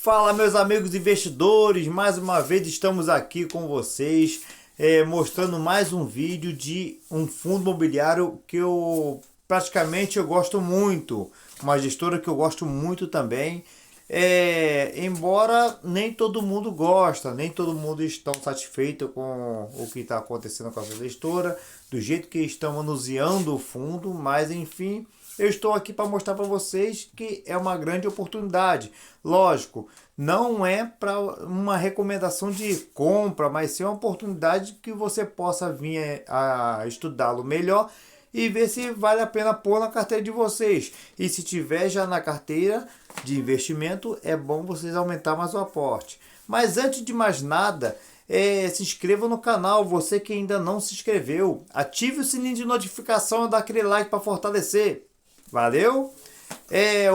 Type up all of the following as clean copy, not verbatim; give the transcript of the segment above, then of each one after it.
Fala, meus amigos investidores, mais uma vez estamos aqui com vocês, mostrando mais um vídeo de um fundo imobiliário que eu praticamente gosto muito, uma gestora que eu gosto muito também, embora nem todo mundo gosta, nem todo mundo está satisfeito com o que está acontecendo com essa gestora, do jeito que estão manuseando o fundo, mas enfim, eu estou aqui para mostrar para vocês que é uma grande oportunidade. Lógico, não é para uma recomendação de compra, mas sim uma oportunidade que você possa vir a estudá-lo melhor e ver se vale a pena pôr na carteira de vocês. E se tiver já na carteira de investimento, é bom vocês aumentar mais o aporte. Mas antes de mais nada, se inscreva no canal, você que ainda não se inscreveu. Ative o sininho de notificação e dá aquele like para fortalecer. Valeu?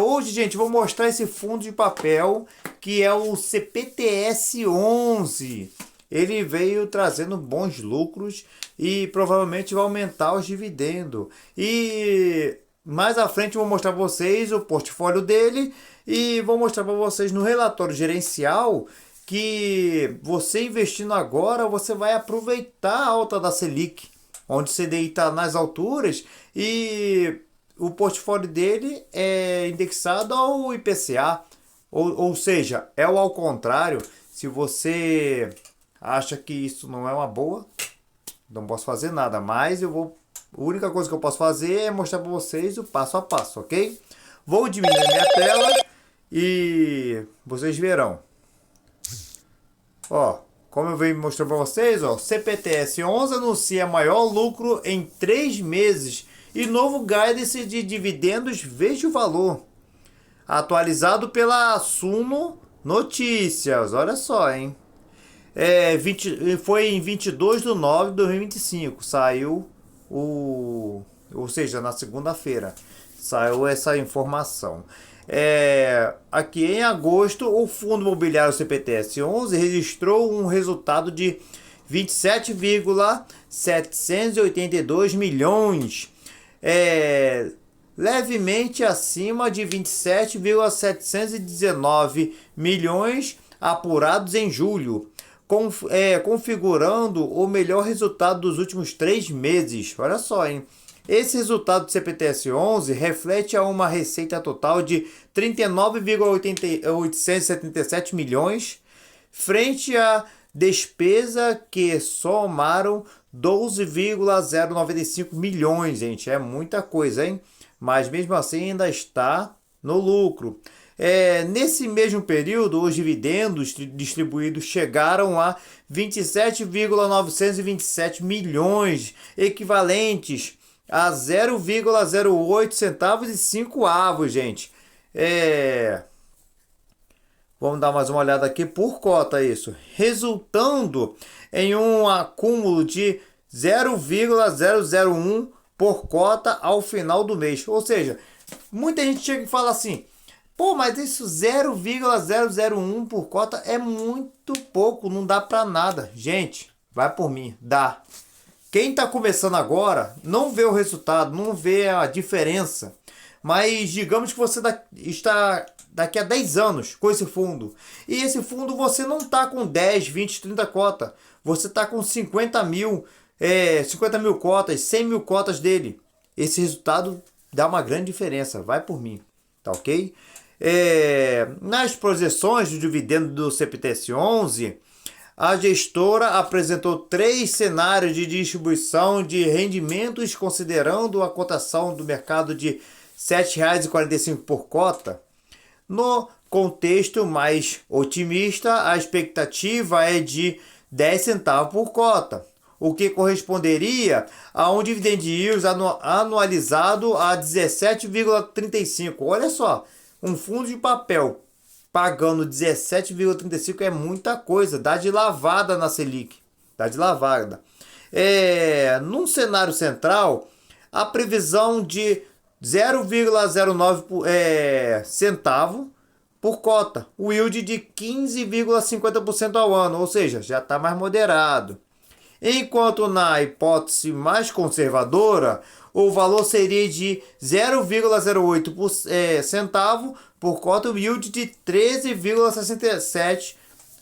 Hoje, gente, vou mostrar esse fundo de papel que é o CPTS11. Ele veio trazendo bons lucros e provavelmente vai aumentar os dividendos. E mais à frente eu vou mostrar para vocês o portfólio dele e vou mostrar para vocês no relatório gerencial que você investindo agora, você vai aproveitar a alta da Selic, onde o CDI está nas alturas e o portfólio dele é indexado ao IPCA, ou seja, é o ao contrário. Se você acha que isso não é uma boa, não posso fazer nada, mas a única coisa que eu posso fazer é mostrar para vocês o passo a passo, ok? Vou diminuir minha tela e vocês verão. Ó, como eu venho mostrando para vocês, ó, CPTS11 anuncia maior lucro em 3 meses e novo guidance de dividendos, veja o valor. Atualizado pela Suno Notícias, olha só, hein? Foi em 22/9/2025, saiu ou seja, na segunda-feira, saiu essa informação. Aqui em agosto, o fundo imobiliário CPTS11 registrou um resultado de 27,782 milhões, levemente acima de 27,719 milhões apurados em julho, configurando o melhor resultado dos últimos 3 meses. Olha só, hein? Esse resultado do CPTS11 reflete uma receita total de 39,877 milhões, frente à despesa que somaram 12,095 milhões, gente. É muita coisa, hein? Mas mesmo assim ainda está no lucro. Nesse mesmo período, os dividendos distribuídos chegaram a 27,927 milhões, equivalentes a 0,08 centavos e 5 avos, gente. Vamos dar mais uma olhada aqui por cota isso, resultando em um acúmulo de 0,001 por cota ao final do mês. Ou seja, muita gente chega e fala assim: pô, mas isso 0,001 por cota é muito pouco, não dá para nada. Gente, vai por mim, dá. Quem está começando agora não vê o resultado, não vê a diferença. Mas digamos que você está daqui a 10 anos com esse fundo. E esse fundo você não está com 10, 20, 30 cotas. Você está com 50 mil cotas, 100 mil cotas dele. Esse resultado dá uma grande diferença. Vai por mim, tá ok? Nas projeções do dividendo do CPTS11, a gestora apresentou 3 cenários de distribuição de rendimentos, considerando a cotação do mercado de R$ 7,45 por cota. No contexto mais otimista, a expectativa é de 10 centavos por cota, o que corresponderia a um dividend yield anualizado a 17,35. Olha só, um fundo de papel pagando 17,35 é muita coisa, dá de lavada na Selic, dá de lavada. Num cenário central, a previsão de 0,09 centavo por cota, o yield de 15,50% ao ano, ou seja, já está mais moderado. Enquanto na hipótese mais conservadora, o valor seria de 0,08 centavo por cota, o yield de 13,67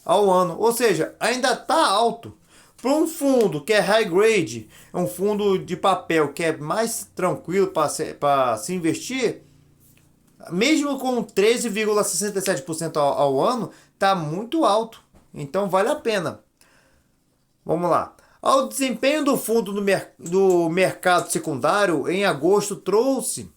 ao ano. Ou seja, ainda está alto. Para um fundo que é high grade, é um fundo de papel que é mais tranquilo para se investir, mesmo com 13,67% ao ano, está muito alto. Então vale a pena. Vamos lá. O desempenho do fundo do mercado secundário em agosto trouxe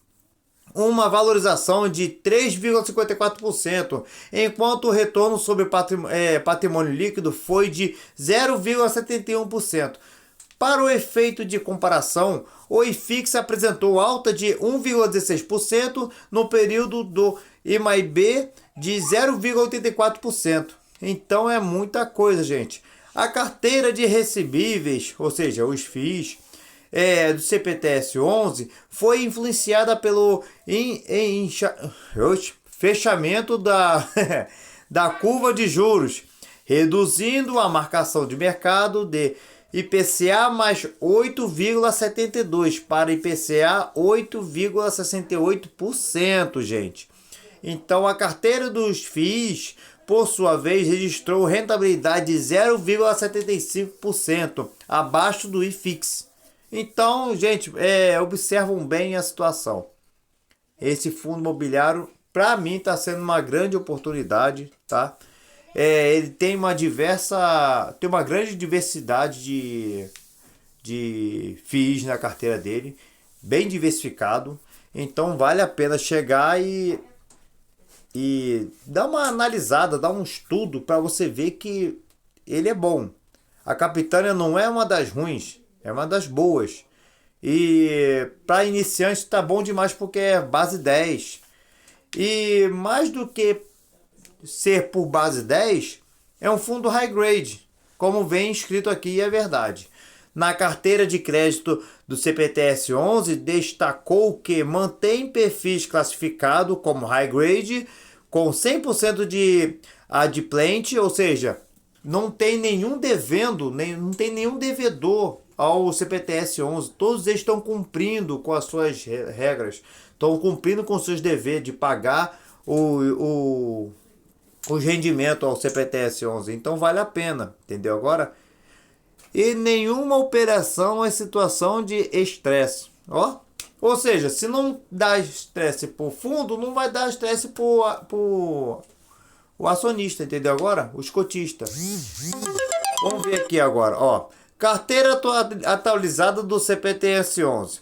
uma valorização de 3,54%, enquanto o retorno sobre patrimônio líquido foi de 0,71%. Para o efeito de comparação, o IFIX apresentou alta de 1,16% no período do IMAB de 0,84%. Então é muita coisa, gente. A carteira de recebíveis, ou seja, os FIIs, do CPTS-11 foi influenciada pelo fechamento da curva de juros, reduzindo a marcação de mercado de IPCA mais 8,72 para IPCA 8,68%, gente. Então a carteira dos FIIs, por sua vez, registrou rentabilidade de 0,75%, abaixo do IFIX. Então, gente, observam bem a situação. Esse fundo imobiliário, para mim, está sendo uma grande oportunidade, tá? Ele tem uma grande diversidade de FIIs na carteira dele, bem diversificado. Então, vale a pena chegar e dar uma analisada, dar um estudo para você ver que ele é bom. A Capitânia não é uma das ruins, é uma das boas. E para iniciante tá bom demais porque é base 10. E mais do que ser por base 10, é um fundo high grade, como vem escrito aqui, e é verdade. Na carteira de crédito do CPTS-11, destacou que mantém perfis classificados como high grade, com 100% de adimplente, ou seja, não tem nenhum não tem nenhum devedor ao CPTS-11. Todos eles estão cumprindo com as suas regras, estão cumprindo com seus deveres de pagar os rendimentos ao CPTS-11. Então vale a pena, entendeu agora? E nenhuma operação é situação de estresse, ó. Ou seja, se não dá estresse pro fundo, não vai dar estresse pro o acionista, entendeu agora? Os cotistas. Vamos ver aqui agora, ó. Carteira atualizada do CPTS-11.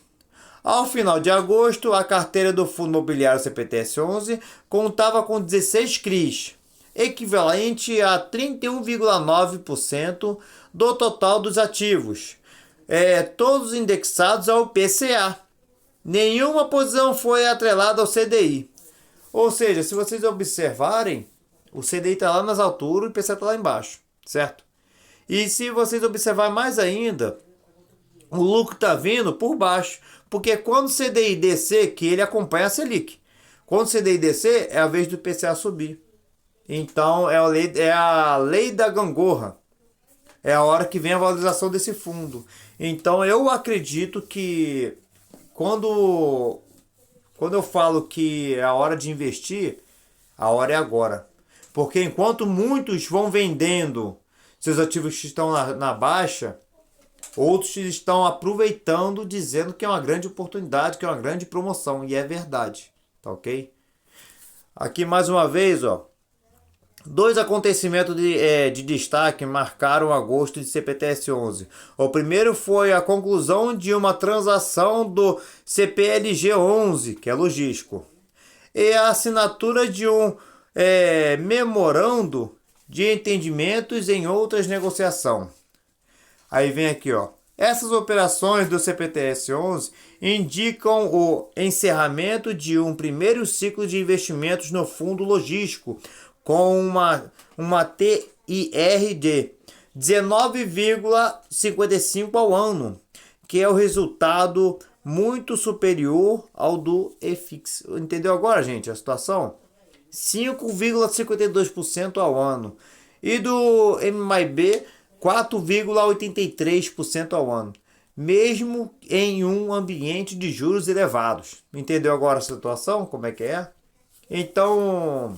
Ao final de agosto, a carteira do Fundo Imobiliário CPTS-11 contava com 16 CRIs, equivalente a 31,9% do total dos ativos, todos indexados ao IPCA. Nenhuma posição foi atrelada ao CDI. Ou seja, se vocês observarem, o CDI está lá nas alturas e o IPCA está lá embaixo, certo? E se vocês observarem mais ainda, o lucro está vindo por baixo, porque quando o CDI descer, que ele acompanha a Selic, quando o CDI descer, é a vez do IPCA subir. Então é a lei da gangorra, é a hora que vem a valorização desse fundo. Então eu acredito que quando eu falo que é a hora de investir, a hora é agora. Porque enquanto muitos vão vendendo seus ativos que estão na baixa, outros estão aproveitando, dizendo que é uma grande oportunidade, que é uma grande promoção. E é verdade, tá ok? Aqui mais uma vez, ó. 2 acontecimentos de destaque marcaram agosto de CPTS-11. O primeiro foi a conclusão de uma transação do CPLG-11, que é logístico, e a assinatura de um memorando de entendimentos em outras negociações. Aí vem aqui, ó. Essas operações do CPTS-11 indicam o encerramento de um primeiro ciclo de investimentos no fundo logístico, com uma TIR de 19,55 ao ano, que é o resultado muito superior ao do EFIX. Entendeu agora, gente, a situação? 5,52% ao ano. E do MIB, 4,83% ao ano. Mesmo em um ambiente de juros elevados. Entendeu agora a situação? Como é que é? Então,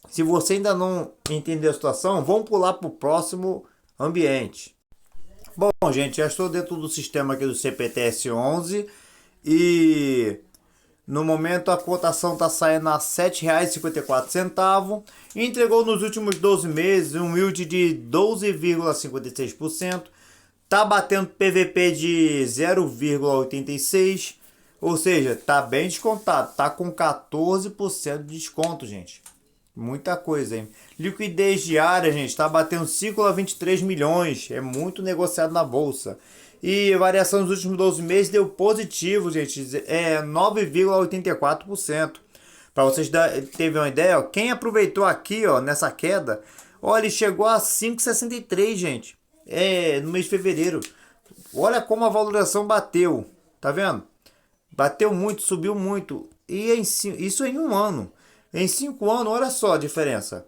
se você ainda não entendeu a situação, vamos pular para o próximo ambiente. Bom, gente, já estou dentro do sistema aqui do CPTS 11 e no momento a cotação está saindo a R$ 7,54. Entregou nos últimos 12 meses um yield de 12,56%. Está batendo PVP de 0,86%. Ou seja, está bem descontado. Está com 14% de desconto, gente. Muita coisa, hein? Liquidez diária, gente, está batendo 5,23 milhões. É muito negociado na bolsa. E a variação nos últimos 12 meses deu positivo, gente. É 9,84%. Para vocês terem uma ideia, ó, quem aproveitou aqui, ó, nessa queda, ó, ele chegou a 5,63, gente. No mês de fevereiro. Olha como a valorização bateu. Tá vendo? Bateu muito, subiu muito. E isso em um ano. Em 5 anos, olha só a diferença.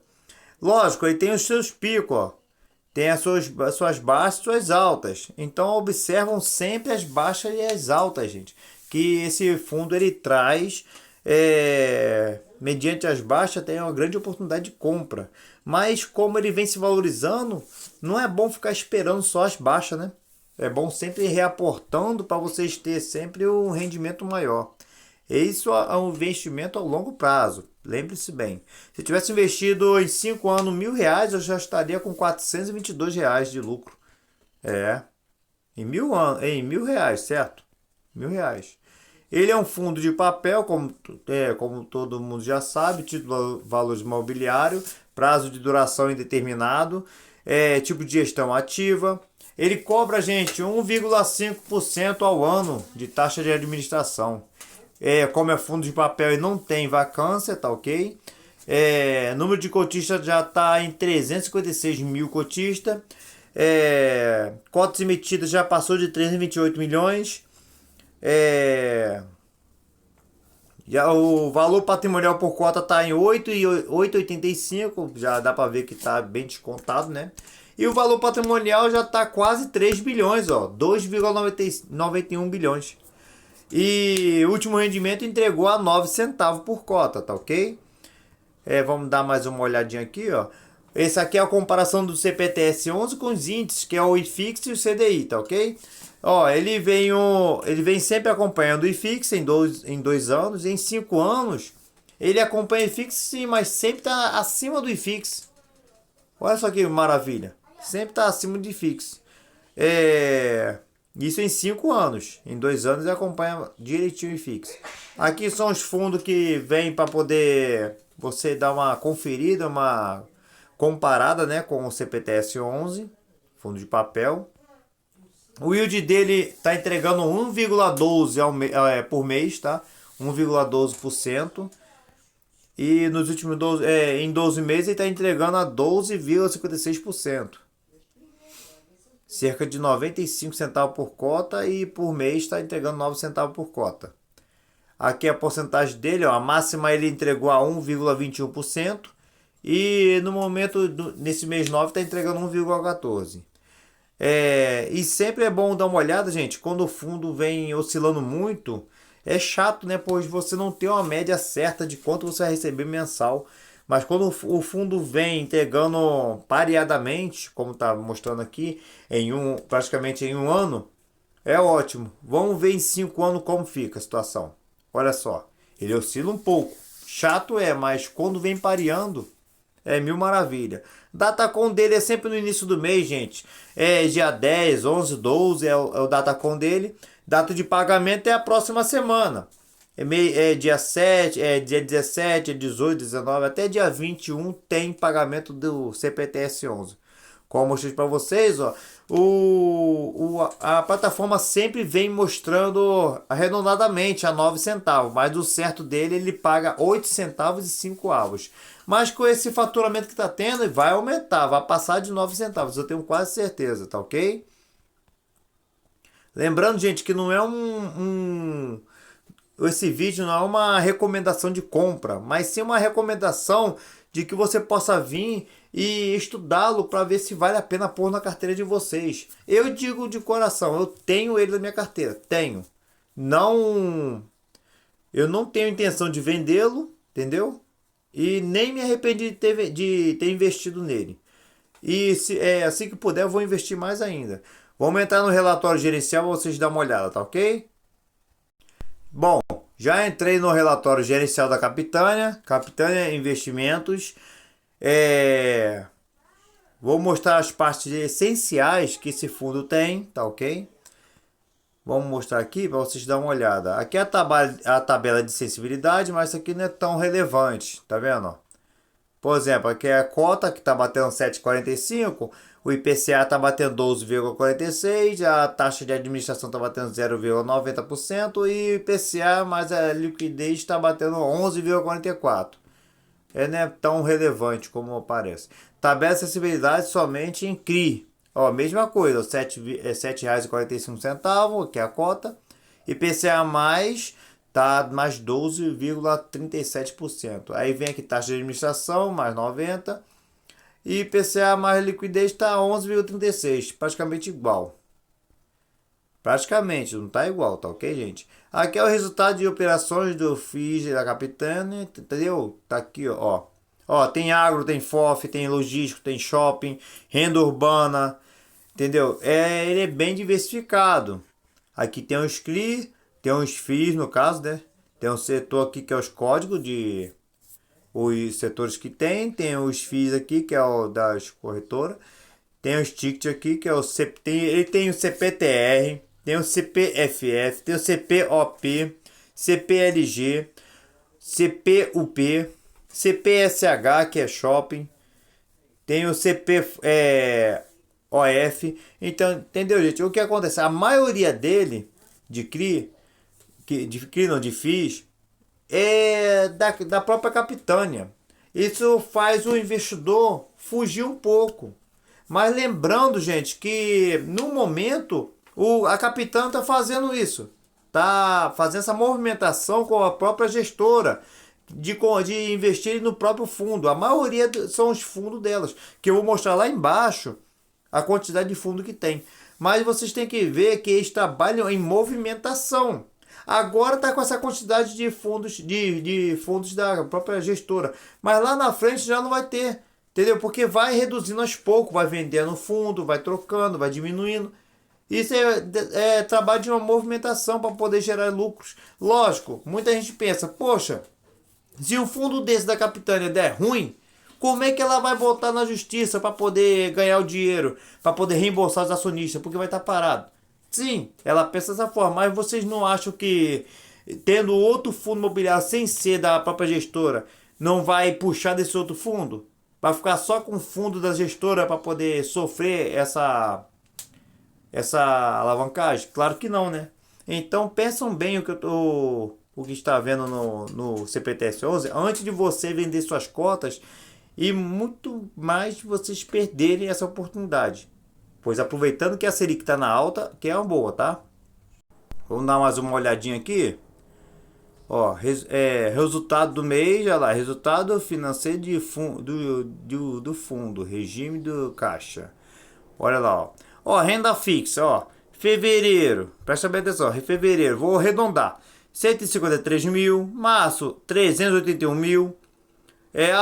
Lógico, ele tem os seus picos, ó. Tem as suas baixas e suas altas. Então, observam sempre as baixas e as altas, gente. Que esse fundo ele traz, mediante as baixas, tem uma grande oportunidade de compra. Mas, como ele vem se valorizando, não é bom ficar esperando só as baixas, né? É bom sempre ir reaportando para vocês terem sempre um rendimento maior. Isso é um investimento a longo prazo. Lembre-se bem. Se eu tivesse investido em 5 anos R$ 1.000, eu já estaria com R$ 422 de lucro. Em R$ 1.000, certo? R$ 1.000. Ele é um fundo de papel, como todo mundo já sabe, título valores imobiliário, prazo de duração indeterminado, tipo de gestão ativa. Ele cobra, gente, 1,5% ao ano de taxa de administração. Como é fundo de papel e não tem vacância, tá ok? Número de cotistas já está em 356 mil cotistas. Cotas emitidas já passou de 328 milhões. Já o valor patrimonial por cota está em 8,85. Já dá para ver que está bem descontado, né? E o valor patrimonial já está quase 3 bilhões, ó, 2,91 bilhões. E o último rendimento entregou a 9 centavos por cota, tá ok? Vamos dar mais uma olhadinha aqui, ó. Esse aqui é a comparação do CPTS 11 com os índices, que é o IFIX e o CDI, tá ok? Ó, ele vem sempre acompanhando o IFIX em 2 anos, e em 5 anos ele acompanha o IFIX sim, mas sempre está acima do IFIX. Olha só que maravilha. Sempre está acima do IFIX. Isso em 5 anos. Em 2 anos ele acompanha direitinho o IFIX. Aqui são os fundos que vêm para poder você dar uma conferida, uma comparada, né, com o CPTS 11, fundo de papel. O yield dele está entregando 1,12 por mês, tá? 1,12%. E nos últimos em 12 meses ele está entregando a 12,56%. Cerca de 95 centavos por cota e por mês está entregando 9 centavos por cota. Aqui a porcentagem dele, ó, a máxima ele entregou a 1,21% e no momento, nesse mês 9, está entregando 1,14%. E sempre é bom dar uma olhada, gente, quando o fundo vem oscilando muito, é chato, né? Pois você não tem uma média certa de quanto você vai receber mensal. Mas quando o fundo vem entregando pareadamente, como está mostrando aqui, praticamente em um ano, é ótimo. Vamos ver em 5 anos como fica a situação. Olha só, ele oscila um pouco. Chato mas quando vem pareando, é mil maravilha. Datacom dele é sempre no início do mês, gente. Dia 10, 11, 12 é o Datacom dele. Data de pagamento é a próxima semana. Dia 7, dia 17, 18, 19, até dia 21 tem pagamento do CPTS 11. Como eu mostrei para vocês, ó, a plataforma sempre vem mostrando arredondadamente a 9 centavos, mas do certo dele ele paga 8 centavos e 5 avos. Mas com esse faturamento que está tendo, vai aumentar, vai passar de 9 centavos, eu tenho quase certeza, tá ok? Lembrando, gente, que não é esse vídeo não é uma recomendação de compra, mas sim uma recomendação de que você possa vir e estudá-lo para ver se vale a pena pôr na carteira de vocês. Eu digo de coração, eu tenho ele na minha carteira, tenho. Eu não tenho intenção de vendê-lo, entendeu? E nem me arrependi de ter investido nele. E assim que puder, eu vou investir mais ainda. Vamos entrar no relatório gerencial para vocês darem uma olhada, tá ok? Bom, já entrei no relatório gerencial da Capitânia. Capitânia Investimentos. Vou mostrar as partes essenciais que esse fundo tem, tá ok? Vamos mostrar aqui para vocês darem uma olhada. Aqui é a tabela de sensibilidade, mas isso aqui não é tão relevante, tá vendo? Por exemplo, aqui é a cota que está batendo 7,45, o IPCA está batendo 12,46, a taxa de administração está batendo 0,90% e o IPCA mais a liquidez está batendo 11,44%. Não é tão relevante como parece. Tabela de acessibilidade somente em CRI. Ó, mesma coisa, R$ 7,45, que é a cota. IPCA mais tá mais 12,37%. Aí vem aqui taxa de administração mais 90 e IPCA mais liquidez está 11,36, praticamente igual. Praticamente, não tá igual, tá ok, gente? Aqui é o resultado de operações do FIS da Capitânia, entendeu? Tá aqui, ó. Ó, tem agro, tem FOF, tem logístico, tem shopping, renda urbana, entendeu? Ele é bem diversificado. Aqui tem os CRI, tem os FIIs no caso, né? Tem um setor aqui que é os códigos de os setores que tem os FIIs aqui que é o das corretoras, tem os tickets aqui que é o ele tem o CPTR, tem o CPFF, tem o CPOP, CPLG, CPUP, CPSH que é shopping, tem o CPOF. Então, entendeu, gente? O que acontece? A maioria dele de CRI, de FIIs, é da própria Capitânia. Isso faz o investidor fugir um pouco. Mas lembrando, gente, que no momento a Capitânia está fazendo isso. Está fazendo essa movimentação com a própria gestora de investir no próprio fundo. A maioria são os fundos delas, que eu vou mostrar lá embaixo a quantidade de fundo que tem. Mas vocês têm que ver que eles trabalham em movimentação. Agora está com essa quantidade de fundos, de fundos da própria gestora. Mas lá na frente já não vai ter. Entendeu? Porque vai reduzindo aos poucos, vai vendendo fundo, vai trocando, vai diminuindo. Isso é trabalho de uma movimentação para poder gerar lucros. Lógico, muita gente pensa, poxa, se um fundo desse da Capitânia der ruim, como é que ela vai voltar na justiça para poder ganhar o dinheiro, para poder reembolsar os acionistas, porque vai estar parado? Sim, ela pensa dessa forma, mas vocês não acham que tendo outro fundo imobiliário sem ser da própria gestora, não vai puxar desse outro fundo? Vai ficar só com o fundo da gestora para poder sofrer essa alavancagem? Claro que não, né? Então pensam bem o que está vendo no CPTS11 antes de você vender suas cotas e muito mais vocês perderem essa oportunidade. Pois aproveitando que a Selic está na alta, que é uma boa, tá? Vamos dar mais uma olhadinha aqui. Ó, resultado do mês, olha lá, resultado financeiro do fundo, regime do caixa. Olha lá, ó. Ó, renda fixa, ó. Fevereiro, presta bem atenção, fevereiro, vou arredondar. 153 mil, março, 381 mil,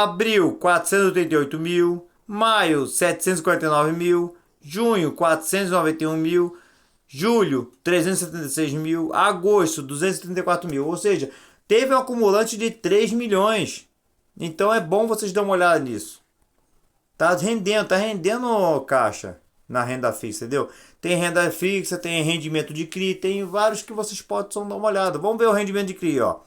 abril, 488 mil, maio, 749 mil, junho, 491 mil, julho, 376 mil, agosto, 234 mil. Ou seja, teve um acumulante de 3 milhões. Então é bom vocês darem uma olhada nisso. Tá rendendo caixa na renda fixa, entendeu? Tem renda fixa, tem rendimento de CRI, tem vários que vocês possam dar uma olhada. Vamos ver o rendimento de CRI, ó.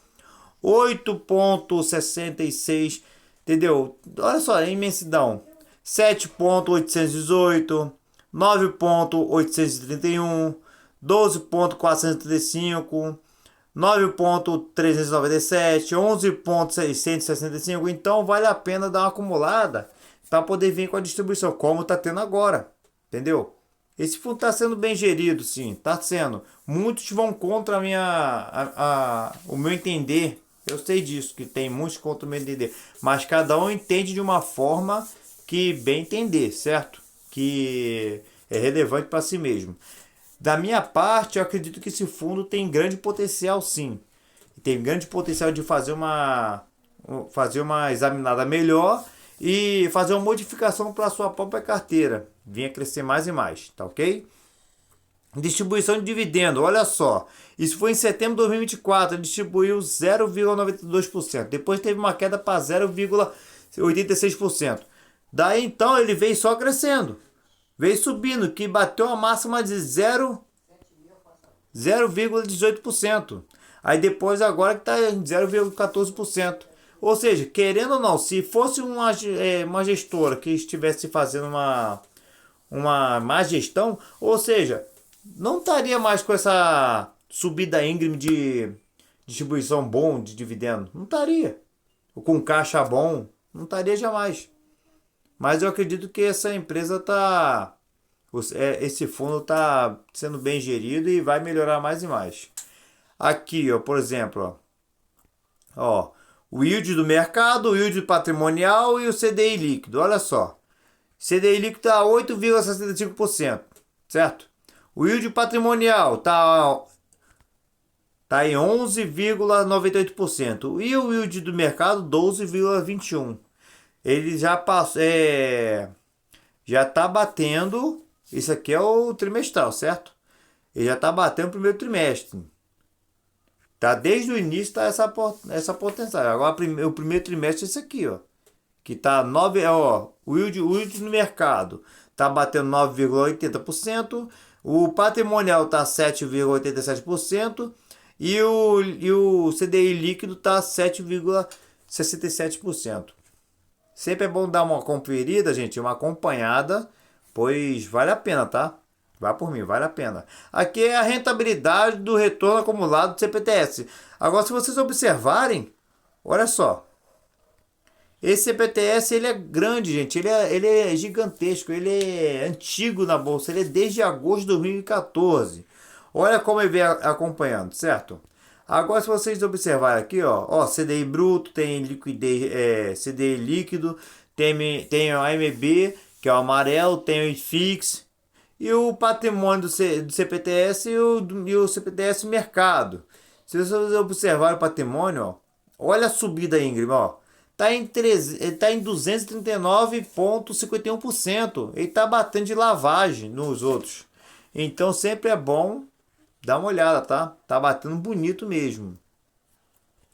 8,66, entendeu? Olha só, é imensidão. 7,818, 9,831, 12,435, 9,397, 11,665. Então vale a pena dar uma acumulada para poder vir com a distribuição, como está tendo agora. Entendeu? Esse fundo está sendo bem gerido, sim. Está sendo. Muitos vão contra o meu entender. Eu sei disso, que tem muitos contra o meu entender. Mas cada um entende de uma forma que bem entender, certo? Que é relevante para si mesmo. Da minha parte, eu acredito que esse fundo tem grande potencial, sim. Tem grande potencial de fazer fazer uma examinada melhor e fazer uma modificação para a sua própria carteira. Venha crescer mais e mais, tá ok? Distribuição de dividendo, olha só. Isso foi em setembro de 2024, ele distribuiu 0,92%. Depois teve uma queda para 0,86%. Daí então ele veio só crescendo. Veio subindo, que bateu a máxima de 0,18%. Aí depois agora que está em 0,14%. Ou seja, querendo ou não, se fosse uma gestora que estivesse fazendo uma má gestão, ou seja, não estaria mais com essa subida íngreme de distribuição bom de dividendo. Não estaria. Ou com caixa bom, não estaria jamais. Mas eu acredito que essa empresa esse fundo está sendo bem gerido e vai melhorar mais e mais. Aqui, ó, por exemplo, ó, o yield do mercado, o yield patrimonial e o CDI líquido. Olha só. CDI líquido está 8,65%, certo? O yield patrimonial está em 11,98%. E o yield do mercado, 12,21%. Ele já passou, já está batendo. Isso aqui é o trimestral, certo? Ele já está batendo o primeiro trimestre. Tá, desde o início tá essa potencial. Agora o primeiro trimestre é esse aqui, ó. Que tá 9, ó, o yield no mercado tá batendo 9,80%, o patrimonial tá 7,87% e o CDI líquido tá 7,67%. Sempre é bom dar uma conferida, gente, uma acompanhada, pois vale a pena, tá? Vá por mim, vale a pena. Aqui é a rentabilidade do retorno acumulado do CPTS. Agora, se vocês observarem, olha só. Esse CPTS, ele é grande, gente. Ele é gigantesco. Ele é antigo na bolsa. Ele é desde agosto de 2014. Olha como ele vem acompanhando, certo? Agora, se vocês observarem aqui, ó, CDI bruto, tem liquidez, CDI líquido, tem o AMB, que é o amarelo, tem o IFIX, e o patrimônio do CPTS e o CPTS mercado. Se vocês observarem o patrimônio, ó, olha a subida íngreme, ó. Tá em 239,51%. Ele tá batendo de lavagem nos outros. Então sempre é bom dar uma olhada, tá? Tá batendo bonito mesmo.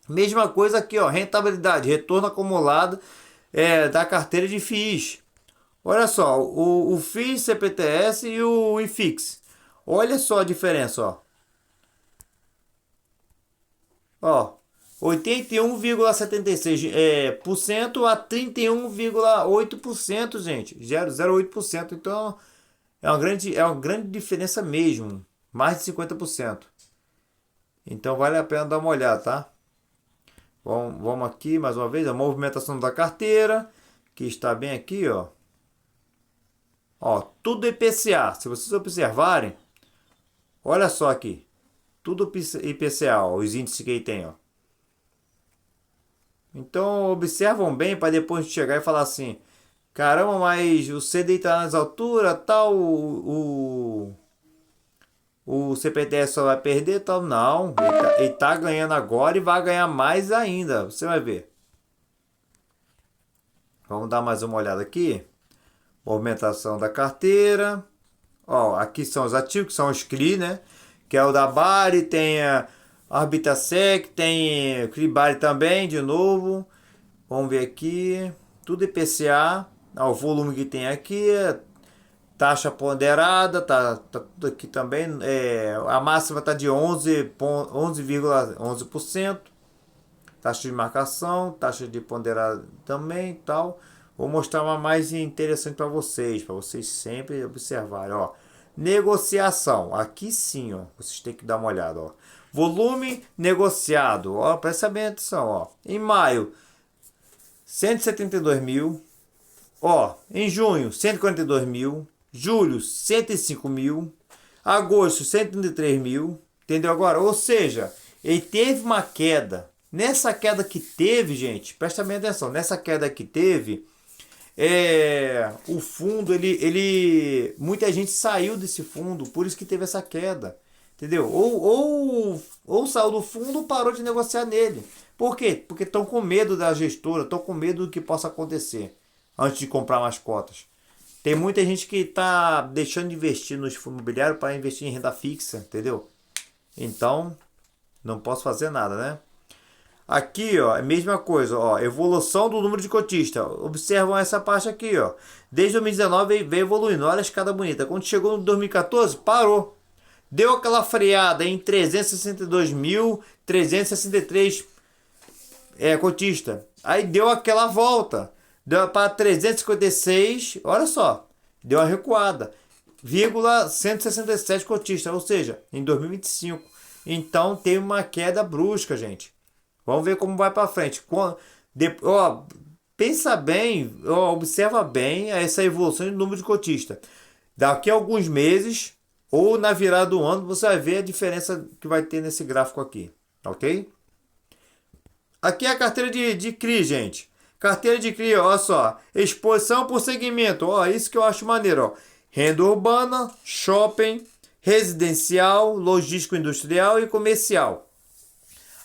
Mesma coisa aqui, ó, rentabilidade, retorno acumulado da carteira de FIIs. Olha só, o FIIs, CPTS e o IFIX. Olha só a diferença, ó. Ó, 81,76% a 31,8%, gente. 0,08%. Então, é uma grande diferença mesmo. Mais de 50%. Então, vale a pena dar uma olhada, tá? Vamos aqui, mais uma vez, a movimentação da carteira, que está bem aqui, ó. Ó, tudo IPCA. Se vocês observarem, olha só aqui. Tudo IPCA, ó, os índices que ele tem, ó. Então, observam bem para depois chegar e falar assim: caramba, mas o CDI está nas alturas, tal, o CPTS só vai perder, tal. Não, ele tá ganhando agora e vai ganhar mais ainda. Você vai ver. Vamos dar mais uma olhada aqui. Movimentação da carteira. Ó, aqui são os ativos, que são os CRI, né? Que é o da Bari, tem a Arbitasec, tem Cribari também, de novo. Vamos ver aqui. Tudo IPCA. O volume que tem aqui. Taxa ponderada. Tá tudo aqui também. A máxima está de 11,11%. Taxa de marcação. Taxa de ponderada também tal. Vou mostrar uma mais interessante para vocês sempre observarem, ó. Negociação, aqui sim, ó, vocês têm que dar uma olhada, ó. Volume negociado, ó, presta bem atenção, ó. Em maio, 172 mil, ó, em junho, 142 mil, julho, 105 mil, agosto, 133 mil, entendeu agora? Ou seja, ele teve uma queda. Nessa queda que teve, gente, presta bem atenção, nessa queda que teve, o fundo, muita gente saiu desse fundo, por isso que teve essa queda, entendeu? Ou saiu do fundo ou parou de negociar nele. Por quê? Porque estão com medo da gestora, estão com medo do que possa acontecer antes de comprar mais cotas. Tem muita gente que está deixando de investir nos fundos imobiliários para investir em renda fixa, entendeu? Então, não posso fazer nada, né? Aqui, ó, é a mesma coisa, ó, evolução do número de cotistas. Observam essa parte aqui, ó. Desde 2019 veio evoluindo, olha a escada bonita. Quando chegou no 2014, parou. Deu aquela freada em 362.363 cotista. Aí deu aquela volta. Deu para 356, olha só. Deu uma recuada. 167 cotistas, ou seja, em 2025. Então tem uma queda brusca, gente. Vamos ver como vai para frente. Pensa bem, observa bem essa evolução do número de cotistas. Daqui a alguns meses, ou na virada do ano, você vai ver a diferença que vai ter nesse gráfico aqui. Ok? Aqui é a carteira de CRI, gente. Carteira de CRI, olha só. Exposição por segmento. Ó, isso que eu acho maneiro. Ó. Renda urbana, shopping, residencial, logístico industrial e comercial.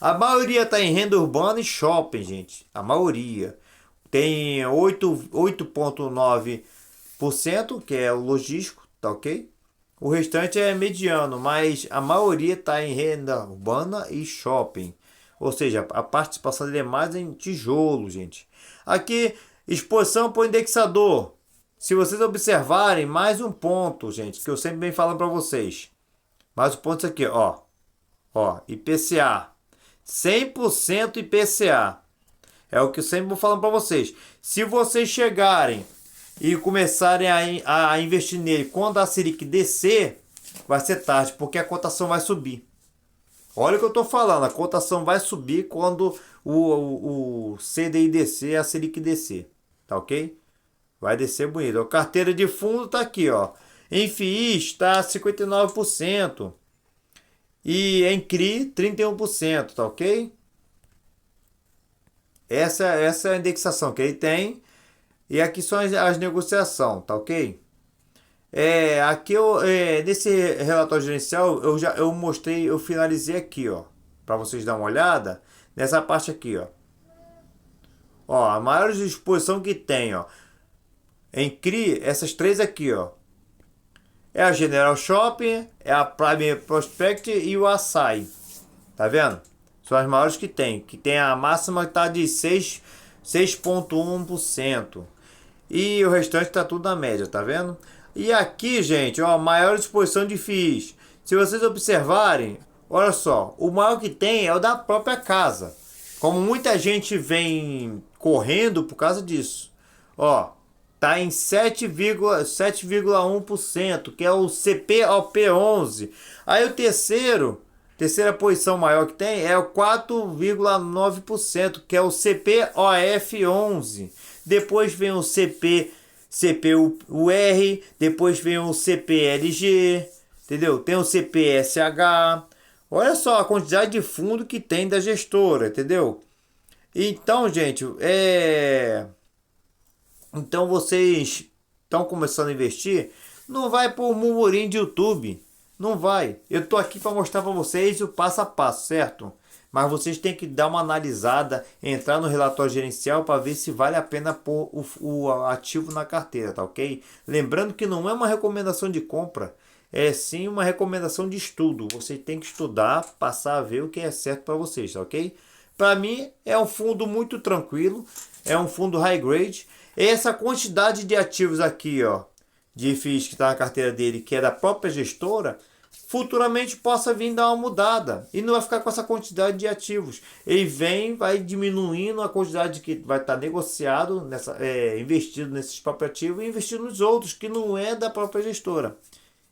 A maioria está em renda urbana e shopping, gente. A maioria. Tem 8,9%, que é o logístico, tá ok? O restante é mediano, mas a maioria está em renda urbana e shopping. Ou seja, a participação dele é mais em tijolo, gente. Aqui, exposição por indexador. Se vocês observarem, mais um ponto, gente, que eu sempre venho falando para vocês. Mais um ponto aqui, ó. Ó, IPCA. 100% IPCA. É o que eu sempre vou falando para vocês. Se vocês chegarem e começarem a investir nele quando a Selic descer, vai ser tarde, porque a cotação vai subir. Olha o que eu estou falando, a cotação vai subir quando o CDI descer, a Selic descer. Tá ok? Vai descer bonito. A carteira de fundo está aqui, ó. Em FIIs está 59%. E em CRI, 31%, tá ok? Essa é a indexação que ele tem. E aqui são as negociações, tá ok? Aqui nesse relatório gerencial eu mostrei, eu finalizei aqui, ó. Para vocês dar uma olhada. Nessa parte aqui, ó. Ó, a maior exposição que tem, ó. Em CRI, essas três aqui, ó. É a General Shopping, é a Prime Prospect e o Açaí. Tá vendo? São as maiores que tem. Que tem a máxima que tá de 6,1%. E o restante tá tudo na média, tá vendo? E aqui, gente, ó, maior exposição de FIIs. Se vocês observarem, olha só, o maior que tem é o da própria casa. Como muita gente vem correndo por causa disso. Ó, tá em 7,1%, que é o CPOP11. Aí o terceira posição maior que tem é o 4,9%, que é o CPOF11. Depois vem o CPUR, depois vem o CPLG, entendeu? Tem o CPSH. Olha só a quantidade de fundo que tem da gestora, entendeu? Então, gente, então vocês estão começando a investir, não vai por murmurinho de YouTube, não vai. Eu tô aqui para mostrar para vocês o passo a passo, certo? Mas vocês têm que dar uma analisada, entrar no relatório gerencial para ver se vale a pena pôr o ativo na carteira, tá ok? Lembrando que não é uma recomendação de compra, é sim uma recomendação de estudo. Você tem que estudar, passar a ver o que é certo para vocês, tá ok? Para mim é um fundo muito tranquilo, é um fundo high grade. Essa quantidade de ativos aqui, ó, de FIIs que está na carteira dele, que é da própria gestora, futuramente possa vir dar uma mudada. E não vai ficar com essa quantidade de ativos. Ele vai diminuindo a quantidade que vai estar negociado, investido nesses próprios ativos e investido nos outros, que não é da própria gestora.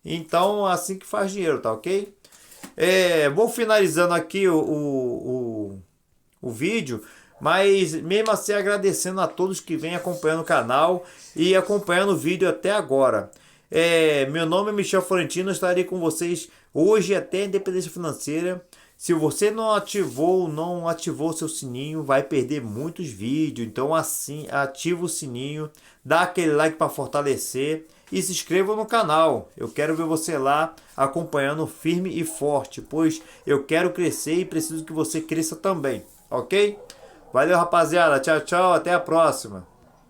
Então, assim que faz dinheiro, tá ok? Vou finalizando aqui o vídeo. Mas mesmo assim agradecendo a todos que vêm acompanhando o canal e acompanhando o vídeo até agora. Meu nome é Michel Florentino, estarei com vocês hoje até a independência financeira. Se você não ativou seu sininho, vai perder muitos vídeos. Então assim, ativa o sininho, dá aquele like para fortalecer e se inscreva no canal. Eu quero ver você lá acompanhando firme e forte, pois eu quero crescer e preciso que você cresça também. ok? Valeu, rapaziada. Tchau, tchau. Até a próxima.